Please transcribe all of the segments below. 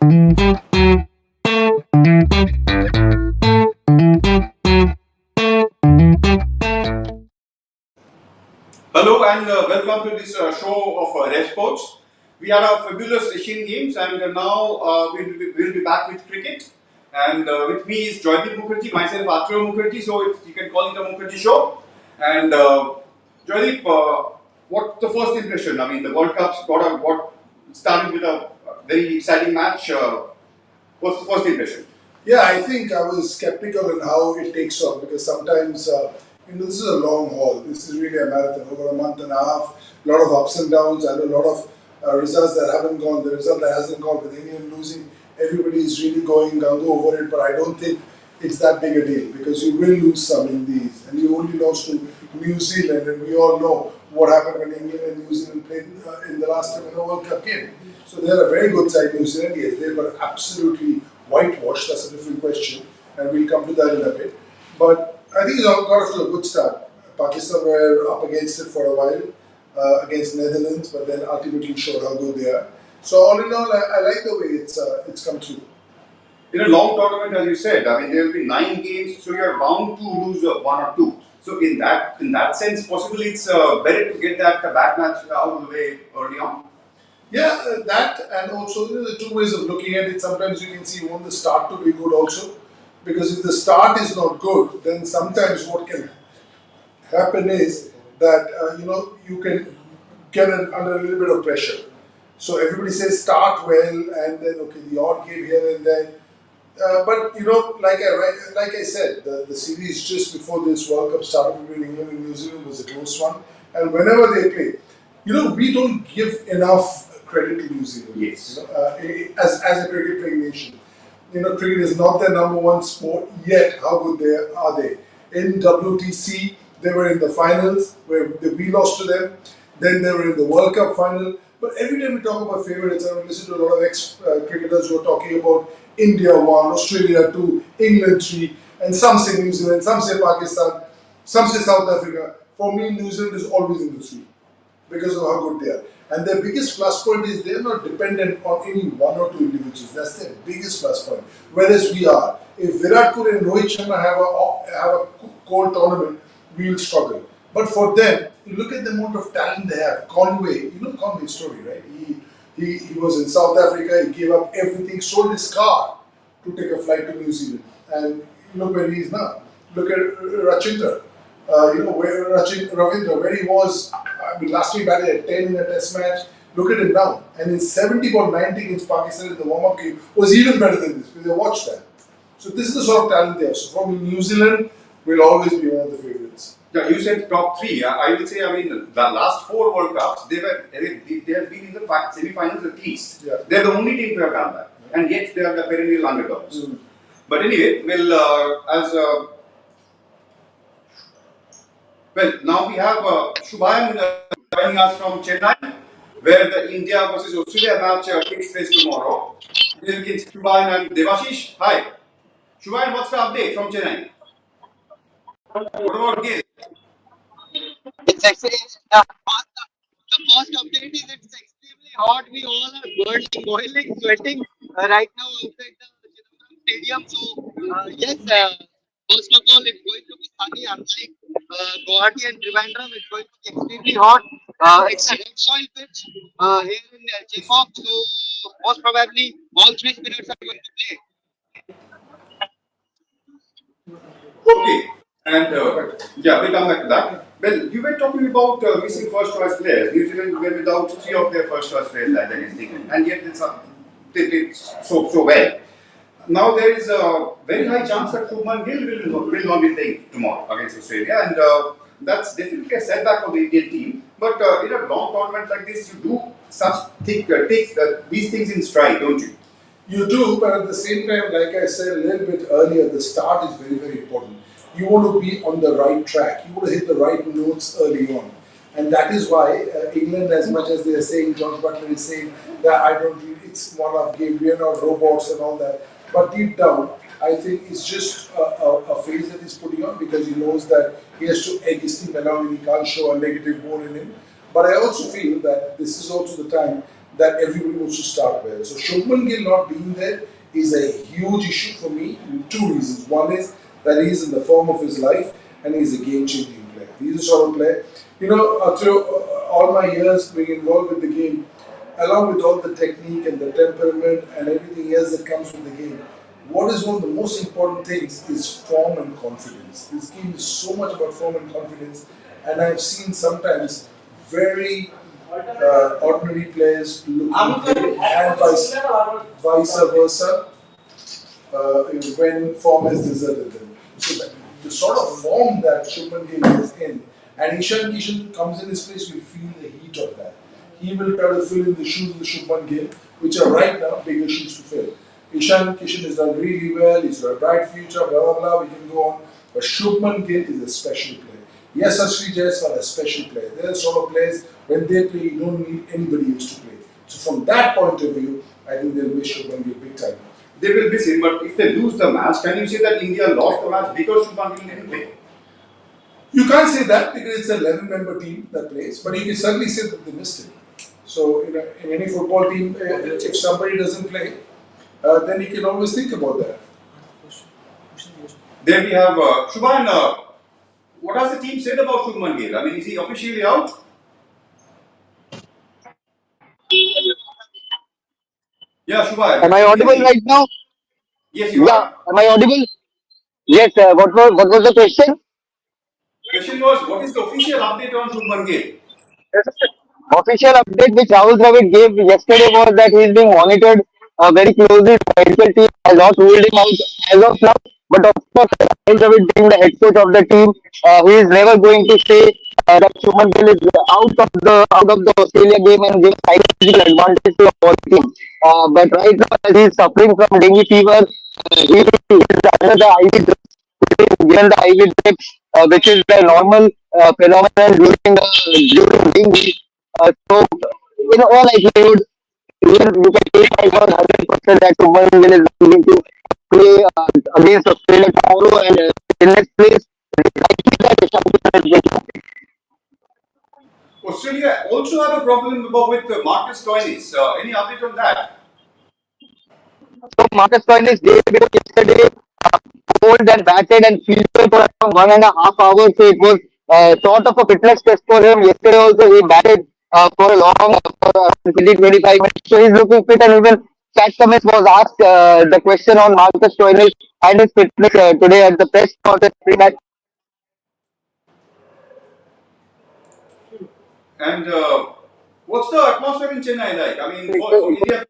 Hello and welcome to this show of Red Sports. We had a fabulous Asian Games and now we'll be back with cricket. And with me is Joydeep Mukherjee, myself Atriya Mukherjee, so you can call it a Mukherjee show. And Joydeep, what the first impression? I mean, the World Cup's what started with a very exciting match. What's the first impression? Yeah, I think I was skeptical on how it takes off because sometimes, this is a long haul. This is really a marathon over a month and a half, a lot of ups and downs, and a lot of results that haven't gone. The result that hasn't gone with England losing, everybody is really going gung over it, but I don't think it's that big a deal because you will lose some in these. And you only lost to New Zealand, and we all know what happened when England and New Zealand played in the last time in a World Cup game. So they're a very good side, New Zealand. Yes, they were absolutely whitewashed, that's a different question, and we'll come to that in a bit. But I think it got off to a good start. Pakistan were up against it for a while, against Netherlands, but then ultimately showed how good they are. So all in all, I like the way it's come through. In a long tournament, as you said, I mean there will be 9 games, so you are bound to lose 1 or 2. So in that sense, possibly it's better to get that back match out of the way early on. Yeah, that and also the two ways of looking at it. Sometimes you can see you want the start to be good also, because if the start is not good, then sometimes what can happen is that you can get under a little bit of pressure. So everybody says start well, and then okay, the odd game here and there. But like I said, the series just before this World Cup started between England and New Zealand was a close one, and whenever they play, we don't give enough credit to New Zealand. Yes. As a cricket playing nation, cricket is not their number one sport yet. How good are they? In WTC, they were in the finals where we lost to them. Then they were in the World Cup final. But every time we talk about favourites, I listen to a lot of ex-cricketers who are talking about India 1, Australia 2, England 3, and some say New Zealand, some say Pakistan, some say South Africa. For me, New Zealand is always in the 3 because of how good they are. And their biggest plus point is they're not dependent on any 1 or 2 individuals. That's their biggest plus point. Whereas we are. If Virat Kohli and Rohit Sharma have a cold tournament, we will struggle. But for them, you look at the amount of talent they have. Conway, you know Conway's story, right? He was in South Africa, he gave up everything, sold his car to take a flight to New Zealand. And look where he is now. Look at Rachindra. Where Ravindra, where he was, last week batted at 10 in a test match. Look at him now. And in 70 ball 90 against Pakistan in the warm-up game was even better than this. Because they watched that. So this is the sort of talent they have. So for me, New Zealand will always be one of the favourites. Yeah, you said top 3. I would say, the last 4 World Cups, they have been in the semi-finals at least. Yeah. They're the only team to have done that. And yet they are the perennial underdogs. But anyway, now we have Shubhayan joining us from Chennai, where the India versus Australia match takes place tomorrow. We'll get Shubhayan and Devashish. Hi. Shubhayan, what's the update from Chennai? What about Gil? It's actually the first update is it's extremely hot. We all are burning, boiling, sweating right now outside the Chidambaram Stadium. So yes, first of all, it's going to be sunny. Unlike Guwahati and Trivandrum, it's going to be extremely hot. It's a red soil pitch here in Jaipur. So most probably all 3 spinners are going to play. Okay. And yeah, we'll come back to that. Well, you were talking about missing first choice players. New Zealand were without 3 of their first choice players against England, and yet they did so well. Now there is a very high chance that Shubman Gill will not be playing tomorrow against Australia, and that's definitely a setback for the Indian team. But in a long tournament like this, you do take these things in stride, don't you? You do, but at the same time, like I said a little bit earlier, the start is very, very important. You want to be on the right track. You want to hit the right notes early on. And that is why England, as much as they are saying, George Butler is saying that it's one-off game, we are not robots and all that. But deep down, I think it's just a phase that he's putting on because he knows that he has to egg his team along and he can't show a negative bone in him. But I also feel that this is also the time that everybody wants to start with. So Shubman Gill not being there is a huge issue for me in two reasons. One is that he is in the form of his life and he's a game-changing player. He's a sort of player, through all my years being involved with the game, along with all the technique and the temperament and everything else that comes with the game, what is one of the most important things is form and confidence. This game is so much about form and confidence, and I've seen sometimes very ordinary players looking great and vice versa when form has deserted them. So the sort of form that Shubman Gill is in, and Ishan Kishan comes in his place, we feel the heat of that. He will try to fill in the shoes of the Shubman Gill, which are right now bigger shoes to fill. Ishan Kishan has done really well, he's got a bright future, blah blah blah, we can go on. But Shubman Gill is a special player. Yes, Ashri Jaiswal is a special player. They are sort of players, when they play, you don't need anybody else to play. So from that point of view, I think they'll miss Shubman Gill big time. They will miss him, but if they lose the match, can you say that India lost the match because Shubman Gill didn't play? You can't say that because it's an 11-member team that plays, but you can certainly say that they missed it. So, in any football team, if somebody doesn't play, then you can always think about that. Then we have Shubhan. What has the team said about Shubman Gill? I mean, is he officially out? Yeah, Shubhan. Am I audible right now? Yes, you Yeah, are. am I audible? Yes. What was the question? Question was, what is the official update on Shubman Gill? Official update which Rahul Dravid gave yesterday was that he is being monitored very closely. The medical team has not ruled him out as of now. But of course, Rahul Dravid being the head coach of the team, he is never going to say that Shubman Gill is out of the Australia game and give psychological advantage to a team. But right now, as he is suffering from dengue fever, he is under the IV drip, given the IV drips, which is the normal phenomenon during dengue. So, in all likelihood, you can take my word 100% that Shubman Gill is going to play against Australia tomorrow, and in next place, it's likely that Ishan Kishan is going to play. Australia also have a problem with Marcus Stoinis. Any update on that? So, Marcus Stoinis debuted yesterday, cold and batted and fielded for around 1.5 hours. So, it was sort of a fitness test for him. Yesterday also, he batted for a long, for 20 25 minutes. So, he's looking fit, and even Pat Cummins was asked the question on Marcus Stoinis and his fitness today at the press conference pre-match. And what's the atmosphere in Chennai like? I mean, for India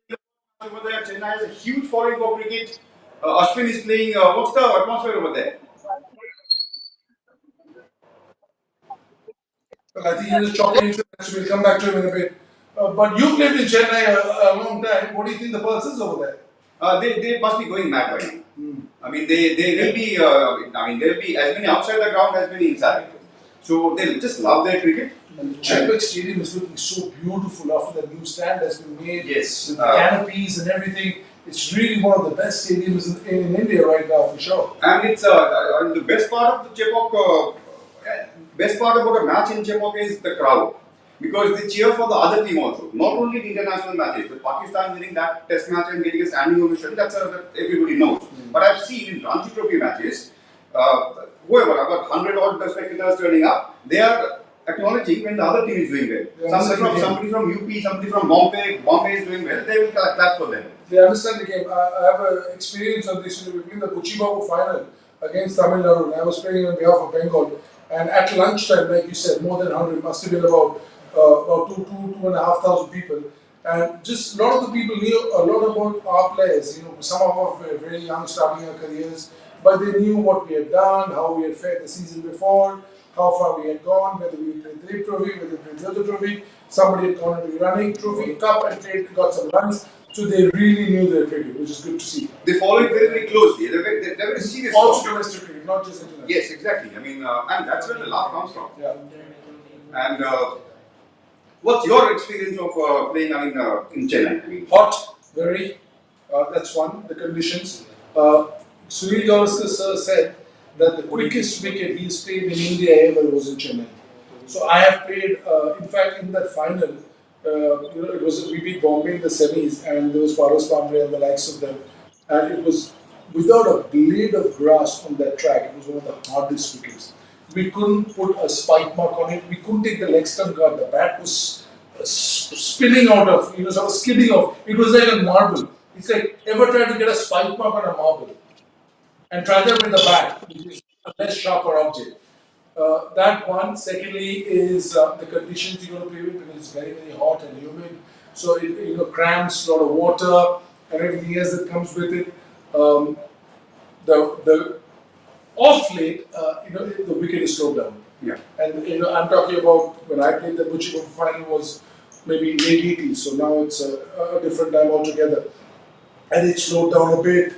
over there, Chennai has a huge following for cricket. Ashwin is playing. What's the atmosphere over there? Well, I think he was chopping into that, so we'll come back to him in a bit. But you've lived in Chennai a long time. What do you think the pulse is over there? They must be going mad right now. I mean, they will be. I mean, there will be as many outside the ground as many inside. So they just love their cricket. And the Chapek Stadium is looking so beautiful after the new stand has been made. Yes. With the canopies and everything. It's really one of the best stadiums in India right now, for sure. And it's the best part of the Chepauk. Best part about a match in Chepauk is the crowd, because they cheer for the other team also. Not only the international matches, but Pakistan winning that test match and getting a standing ovation, that everybody knows. But I've seen in Ranji Trophy matches, whoever, about 100 odd spectators turning up, they are acknowledging when the other team is doing well. Somebody from UP, somebody from Bombay is doing well, they will clap for them. They understand the game. I have an experience on this. We played the Kuchibabu final against Tamil Nadu, and I was playing on behalf of Bengal. And at lunchtime, like you said, more than 100, must have been about 2,500 people. And just a lot of the people knew a lot about our players. Some of us were very young, starting our careers, but they knew what we had done, how we had fared the season before, how far we had gone, whether we played Three Trophy, whether we played Zilda Trophy. Somebody had gone into the running trophy, cup, and got some runs. So they really knew their cricket, which is good to see. They follow it very, very closely. They're very serious. Also domestic cricket, not just international. Yes, exactly. I mean, and that's where the laugh comes from. Yeah. And what's your experience of playing in Chennai? I mean, Hot, very. That's one. The conditions. Sunil Gavaskar sir said that the quickest wicket he's played in India ever was in Chennai. So I have played, in fact, in that final, it was we beat Bombay in the semis, and there was Paros Pandre and the likes of them, and it was without a blade of grass on that track. It was one of the hardest wickets. We couldn't put a spike mark on it. We couldn't take the leg stump guard. The bat was spinning out of, sort of skidding off. It was like a marble. It's like ever tried to get a spike mark on a marble and try that with the bat, which is a less sharper object. That one. Secondly, is the conditions you're going to play with because it's very, very hot and humid. So it cramps, a lot of water, and everything else that comes with it. The off late, the wicket is slowed down. Yeah. And I'm talking about when I played the Buchi final was maybe late 80s. So now it's a different time altogether, and it slowed down a bit.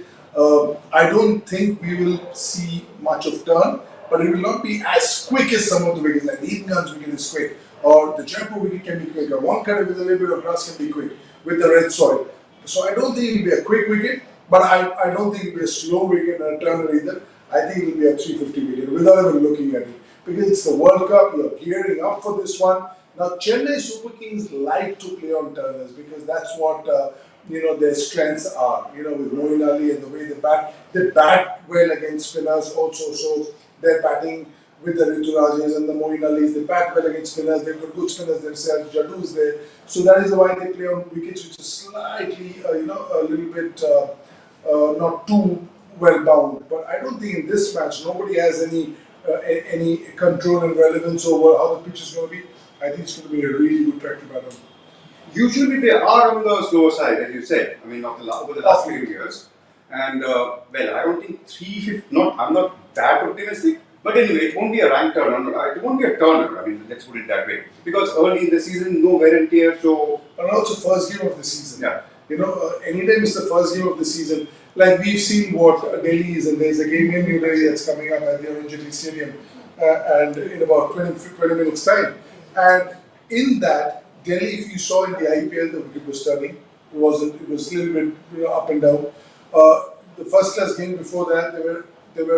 I don't think we will see much of turn, but it will not be as quick as some of the wickets. Like the Eden Guns wicket is quick, or the Jaipur wicket can be quick, or one cut with a little bit of grass can be quick with the red soil. So I don't think it will be a quick wicket, but I don't think it will be a slow wicket and a turner either. I think it will be a 350 wicket without even looking at it. Because it's the World Cup, you're gearing up for this one. Now Chennai Super Kings like to play on turners because that's what their strengths are. With Moeen Ali and the way they bat well against spinners also. So they're batting with the Riturajas and the Moeen Alis. They bat well against spinners. They've got good spinners themselves. Jaddu is there. So that is why they play on wickets which is slightly, a little bit not too well bound. But I don't think in this match nobody has any control and relevance over how the pitch is going to be. I think it's going to be a really good track to bat on. Usually they are on the slower side, as you said. I mean, over the last few years. And well, I don't think 350. I'm not that optimistic. But anyway, it won't be a rank turner. It won't be a turner. I mean, let's put it that way. Because early in the season, no wear and tear. So and also first game of the season. Yeah. Anytime it's the first game of the season. Like we've seen what Delhi is, and there's a game in New Delhi that's coming up at the Orange Stadium, and in about 20 minutes time. And in that, Delhi, if you saw in the IPL, the wicket was turning. It was a little bit up and down. The first class game before that, there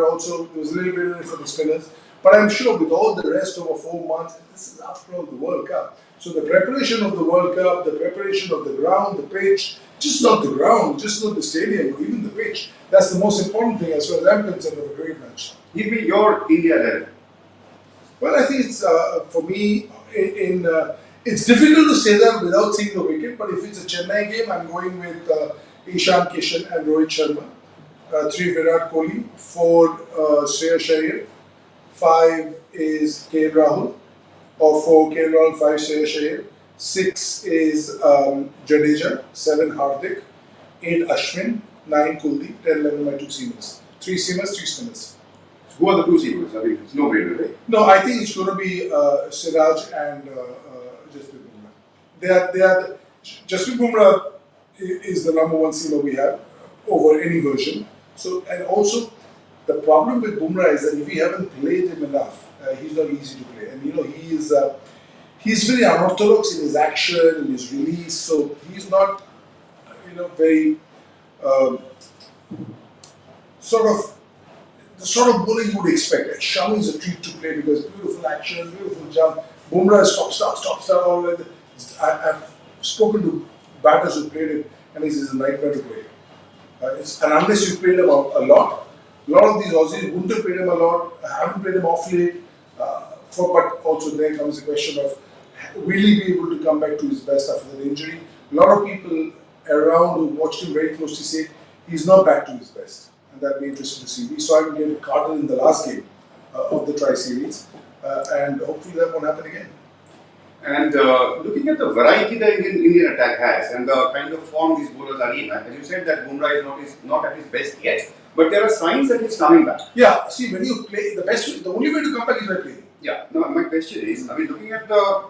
was a little bit in it for the spinners. But I'm sure with all the rest over 4 months, this is after all the World Cup. So the preparation of the World Cup, the preparation of the ground, the pitch, just not the ground, just not the stadium, but even the pitch. That's the most important thing as far as I'm concerned of a great match. Give me your India level. Well, I think it's, for me, it's difficult to say that without seeing the wicket, but if it's a Chennai game, I'm going with Ishan Kishan and Rohit Sharma. 3 Virat Kohli, 4 Shreyas Iyer, 5 is KL Rahul, or 4 KL Rahul, 5 Shreyas Iyer, 6 is Jadeja, 7 Hardik, 8 Ashwin, 9 Kuldeep, 10, 11 my 2 seamers. 3 seamers, 3 spinners. Who are the 2 seamers? I mean, it's no brainer, right? No, I think it's going to be Siraj and Jasprit Bumrah. Jasprit Bumrah is the number 1 seamer we have over any version. So, and also the problem with Bumrah is that if we haven't played him enough, he's not easy to play. And he's very unorthodox in his action, in his release. So he's not, very the sort of bowling you would expect. Like Shami is a treat to play because beautiful action, beautiful jump. Bumrah is stop start all the way. I've spoken to batters who played him, and he says it's a nightmare to play. And unless you played him a lot of these Aussies wouldn't have played him a lot, haven't played him off late. But also there comes the question of will he be able to come back to his best after the injury? A lot of people around who watched him very closely say he's not back to his best. And that'll be interesting to see. We saw him get carded in the last game of the tri-series, and hopefully that won't happen again. And looking at the variety the Indian attack has and the kind of form these bowlers are in, as you said that Bumrah is not at his best yet, but there are signs that he's coming back. Yeah, see, when you play, the only way to come back is by playing. Yeah, no, my question is, looking at the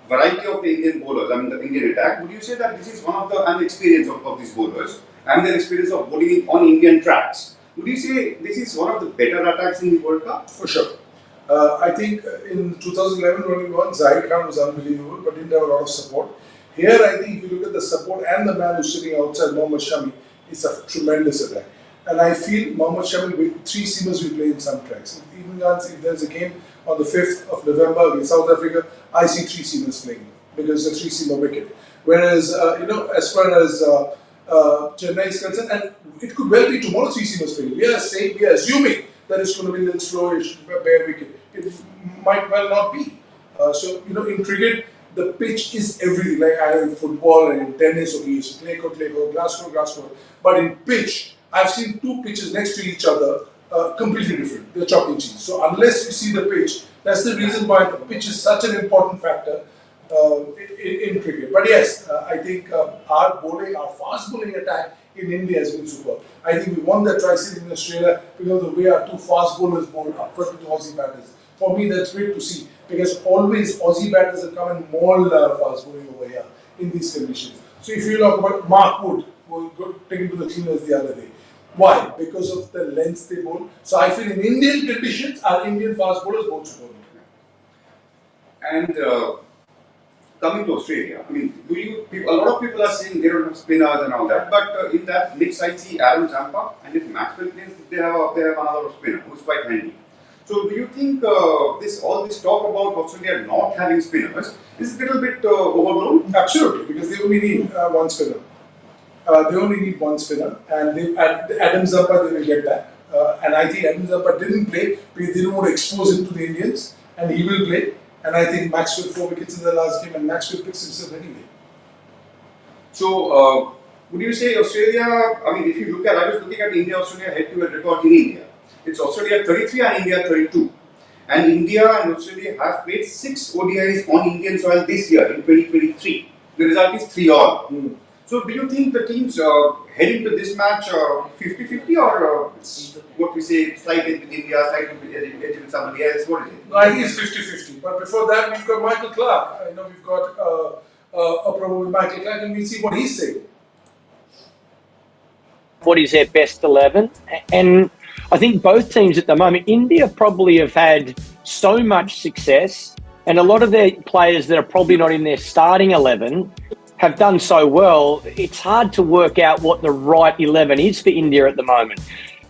variety of the Indian bowlers, the Indian attack, would you say that this is one of the inexperience of these bowlers and their experience of bowling on Indian tracks? Would you say this is one of the better attacks in the World Cup? For sure. I think in 2011 when we won, Zahir Khan was unbelievable but didn't have a lot of support. Here I think if you look at the support and the man who's sitting outside, Mohammad Shami, it's a tremendous attack. And I feel Mohammad Shami with 3 seamers will play in some tracks. If there's a game on the 5th of November against South Africa, I see 3 seamers playing. because it's a three-seamer wicket. Whereas, as far as Chennai is concerned, and it could well be tomorrow three-seamer spin. We are assuming that it's going to be a little slowish, bare wicket. It might well not be. In cricket, the pitch is everything. Like in football and in tennis, okay, so clay court, grass court. But in pitch, I've seen two pitches next to each other, completely different. They're chalk and cheese. So unless you see the pitch, that's the reason why the pitch is such an important factor in cricket. But yes, I think our fast bowling attack in India has been superb. I think we won the tri-series in Australia because of the way our two fast bowlers bowled upward to the Aussie batters. For me, that's great to see because always Aussie batters have come and mauled fast bowling over here in these conditions. So if you talk about Mark Wood, who got taken to the cleaners the other day. Why? Because of the length they bowl. So I feel in Indian conditions, our Indian fast bowlers bowl superbly. And coming to Australia, I mean, a lot of people are saying they don't have spinners and all that, but in that mix I see Aaron Zampa, and if Maxwell plays, they have another spinner who's quite handy. So do you think all this talk about Australia not having spinners is a little bit overblown? Absolutely, because they only need one spinner. They only need one spinner, and Adam Zampa they will get back. And I think Adam Zampa didn't play because they didn't want to expose him to the Indians, and he will play. And I think Maxwell 4 wickets in the last game, and Maxwell picks himself anyway. So would you say Australia? I mean, if you look at, I was looking at India-Australia head-to-head record in India. It's Australia 33 and India 32. And India and Australia have played 6 ODIs on Indian soil this year in 2023. The result is 3-all. So do you think the teams heading to this match 50-50 or what we say, slight edge with India, slight edge with somebody else? What is it? No, I think it's 50-50. But before that, we've got Michael Clark. I know we've got a problem with Michael Clark, and we'll see what he's saying. What is their best 11? And I think both teams at the moment, India probably have had so much success, and a lot of their players that are probably not in their starting 11 have done so well. It's hard to work out what the right 11 is for India at the moment.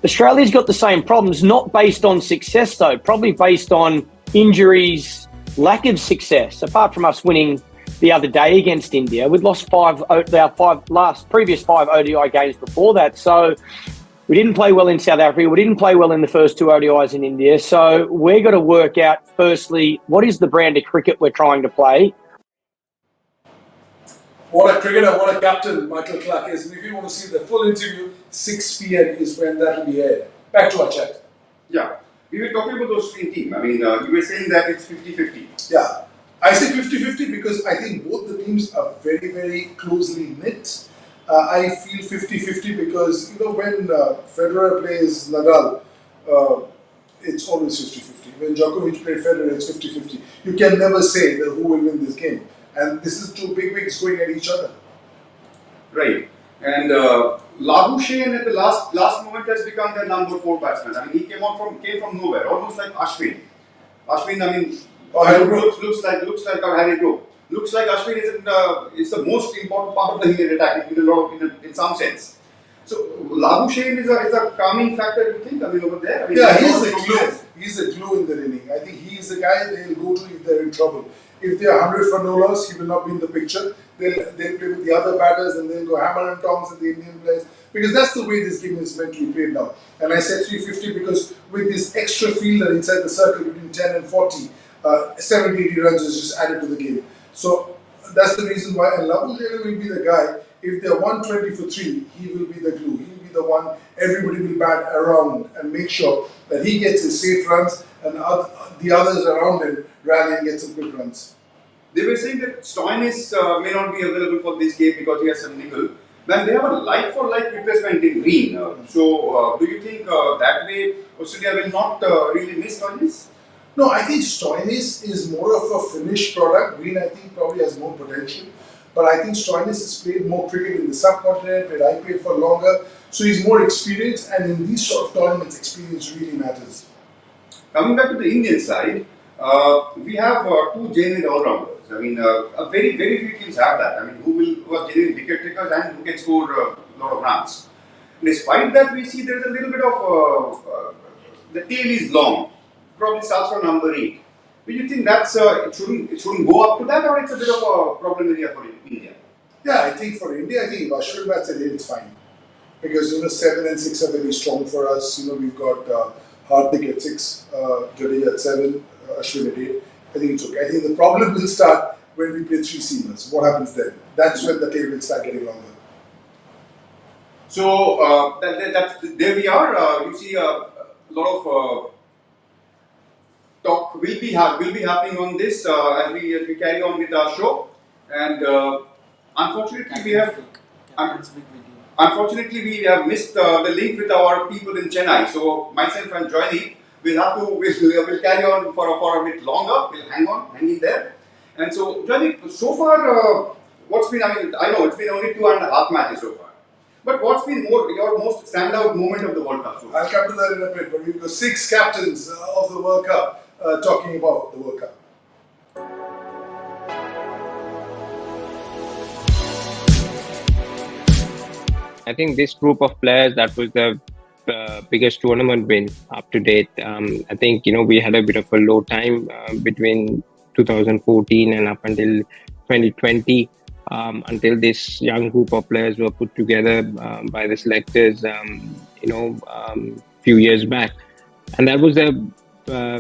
Australia's got the same problems, not based on success though, probably based on injuries, lack of success. Apart from us winning the other day against India, we'd lost previous five ODI games before that. So we didn't play well in South Africa. We didn't play well in the first 2 ODIs in India. So we're got to work out, firstly, what is the brand of cricket we're trying to play? What a cricketer, what a captain Michael Clark is. And if you want to see the full interview, 6 p.m. is when that will be aired. Back to our chat. Yeah. We were talking about the Australian team. I mean, you were saying that it's 50-50. Yeah. I say 50-50 because I think both the teams are very, very closely knit. I feel 50-50 because, when Federer plays Nadal, it's always 50-50. When Djokovic plays Federer, it's 50-50. You can never say that who will win this game. And this is 2 big wigs going at each other. Right. And Labuschagne at the last moment has become their number 4 batsman. I mean, he came from nowhere, almost like Ashwin. Ashwin, I mean, looks like Harry Brook. Looks like Ashwin is the most important part of the Indian attack in some sense. So Labuschagne is a calming factor, you think? I mean, over there. I mean, yeah, he's the glue. He's the glue in the inning. I think he's the guy they'll go to if they're in trouble. If they're 100 for no loss, he will not be in the picture. They'll play with the other batters and they'll go hammer and tongs at the Indian players because that's the way this game is meant to be played now. And I said 350 because with this extra fielder inside the circle between 10 and 40, 70-80 runs is just added to the game. So that's the reason why. And Labuschagne will be the guy. If they're 120 for 3, he will be the glue. He will be the one everybody will bat around and make sure that he gets his safe runs and the others around him rally and get some quick runs. They were saying that Stoinis may not be available for this game because he has some nickel. Then they have a like-for-like replacement in Green. So do you think that way Australia will not really miss Stoinis? No, I think Stoinis is more of a finished product. Green, I think, probably has more potential. But I think Stoinis has played more cricket in the subcontinent, played IPL for longer. So he's more experienced, and in these sort of tournaments, experience really matters. Coming back to the Indian side, we have 2 genuine all-rounders. I mean, very, very few teams have that. I mean, who are genuine wicket takers and who can score a lot of runs. Despite that, we see there is a little bit of the tail is long. Probably starts from number 8. Do you think that's it shouldn't go up to that, or it's a bit of a problem area for India? Yeah, I think for India, I think if Ashwin bats at 8, it's fine. Because 7 and 6 are very strong for us. We've got Hardik at 6, Jadeja at 7, Ashwin at 8. I think it's okay. I think the problem will start when we play 3 seamers. What happens then? That's when the tail will start getting longer. So there we are. You see a lot of talk will be happening on this as we carry on with our show, and unfortunately we have missed the link with our people in Chennai. So myself and Johnny we'll carry on for a bit longer. We'll hang in there. And so Johnny, so far what's been? I mean, I know it's been only 2.5 matches so far. But what's been your most standout moment of the World Cup so far? I'll come to that in a bit, but we've got 6 captains of the World Cup talking about the World Cup. I think this group of players, that was the biggest tournament win up to date. I think, we had a bit of a low time between 2014 and up until 2020. Until this young group of players were put together by the selectors, few years back, and that was their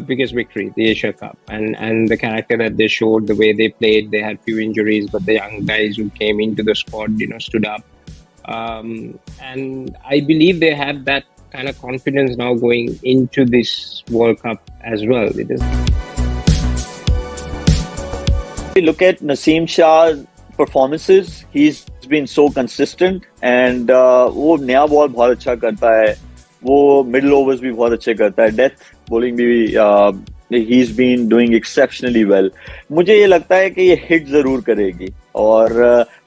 biggest victory, the Asia Cup, and the character that they showed, the way they played. They had few injuries, but the young guys who came into the squad, stood up, and I believe they have that kind of confidence now going into this World Cup as well. We look at Naseem Shah's performances. He's been so consistent, and वो नया ball बहुत अच्छा करता है, वो middle overs भी बहुत अच्छे करता है, डेथ बॉलिंग भी he's been doing exceptionally well. मुझे ये लगता है कि ये हिट जरूर करेगी, और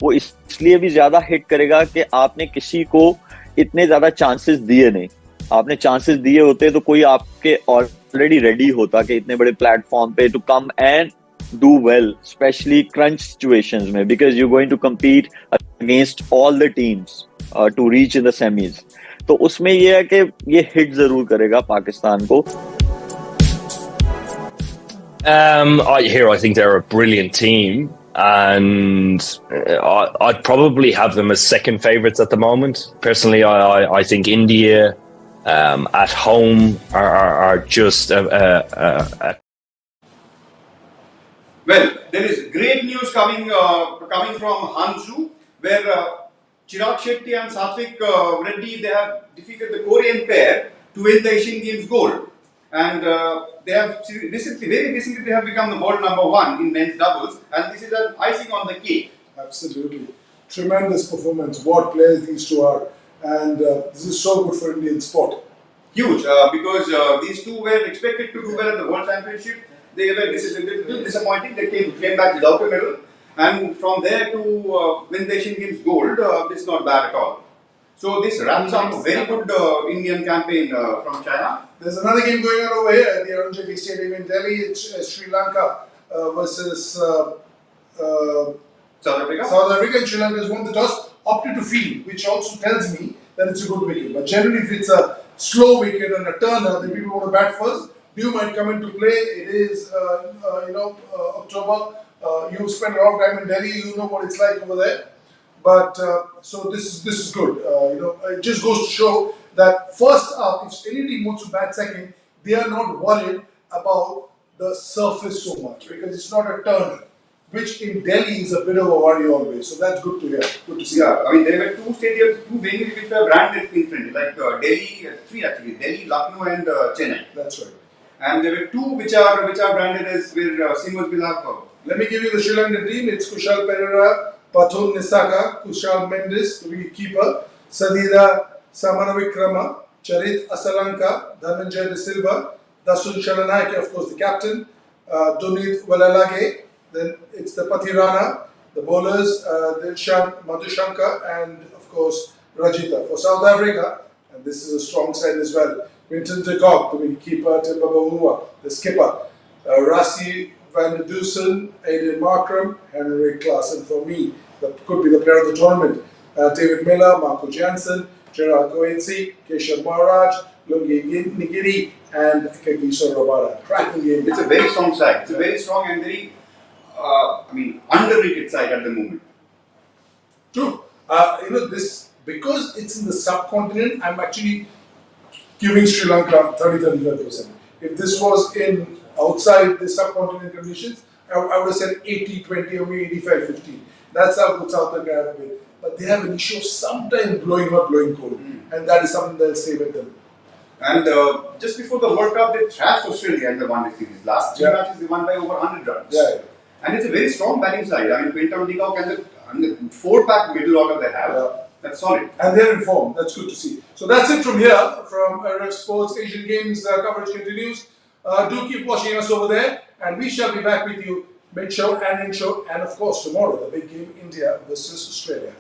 वो इसलिए भी ज्यादा हिट करेगा कि आपने किसी को इतने ज्यादा चांसेस दिए नहीं. आपने चांसेस दिए होते तो कोई आपके ऑलरेडी रेडी होता कि इतने बड़े प्लेटफॉर्म पे to come and do well, especially crunch situations में, because you're going to compete against all the teams to reach in the semis. तो उसमें ये है कि ये हिट जरूर करेगा पाकिस्तान को. I think they're a brilliant team, and I'd probably have them as second favourites at the moment. Personally, I think India at home are just Well, there is great news coming from Hangzhou, where Chirag Shetty and Satvik Reddy, they have defeated the Korean pair to win the Asian Games gold, and they have very recently they have become the world number 1 in men's doubles, and this is an icing on the cake. Absolutely, tremendous performance. What players these two are, and this is so good for Indian sport. Huge, because these two were expected to do well at the World Championship. They were disappointing. They came back without a medal, and from there to win the Asian Games gold, it's not bad at all. So this wraps up a very good Indian campaign from China. There's another game going on over here at the Arun Jaitley Stadium in Delhi. It's Sri Lanka versus South Africa. South Africa, and Sri Lanka has won the toss, opted to field, which also tells me that it's a good wicket. But generally, if it's a slow wicket and a turner, then people want to bat first. Dew might come into play. It is, October. You've spent a lot of time in Delhi. You know what it's like over there. But so this is good. It just goes to show that first up, if any team wants to bat second, they are not worried about the surface so much, because it's not a turner, which in Delhi is a bit of a worry always. So that's good to hear. Good to see. Yeah, I mean there were 2 stadiums, 2 venues which were branded skin friendly, like Delhi, 3 actually, Delhi, Lucknow, and Chennai. That's right. And there were 2 which are branded as where Simmers will have. Let me give you the Sri Lankan team. It's Kushal Perera, Pathun Nisaka, Kushal Mendes, the wicketkeeper, Sadida Samanavikrama, Charit Asalanka, Dhananjay De Silva, Dasun Shalanayake, of course, the captain, Dunit Walalage. Then it's the Pathirana, the bowlers, Dilshan Madhushankar, and of course Rajita. For South Africa, and this is a strong side as well, Quinton de Kock, the wicketkeeper, Timba Bahua, the skipper, Rassi van der Dusen, Aiden Markram, Henrik Klaassen. For me, that could be the player of the tournament. David Miller, Marco Jansen, Gerard Coetzee, Keshav Maharaj, Nigiri and Kagiso Rabada. Cracking game. It's a very strong side. It's a very strong and very, underrated side at the moment. True. This, because it's in the subcontinent, I'm actually giving Sri Lanka 30-35%. If this was in outside the subcontinent conditions, I would have said 80-20 or maybe 85-15. That's how good South Africa have been. But they have an issue of sometimes blowing hot, blowing cold. And that is something that will stay with them. And just before the World Cup, they thrashed Australia in the one-day series. Last 3 matches, they won by over 100 runs. Yeah. And it's a very strong batting side. I mean, Quinton de Kock and the 4-pack middle order they have, that's solid. And they're in form. That's good to see. So that's it from here, from RF Sports. Asian Games coverage continues. Do keep watching us over there, and we shall be back with you mid-show and in-show, and of course tomorrow, the big game, India versus Australia.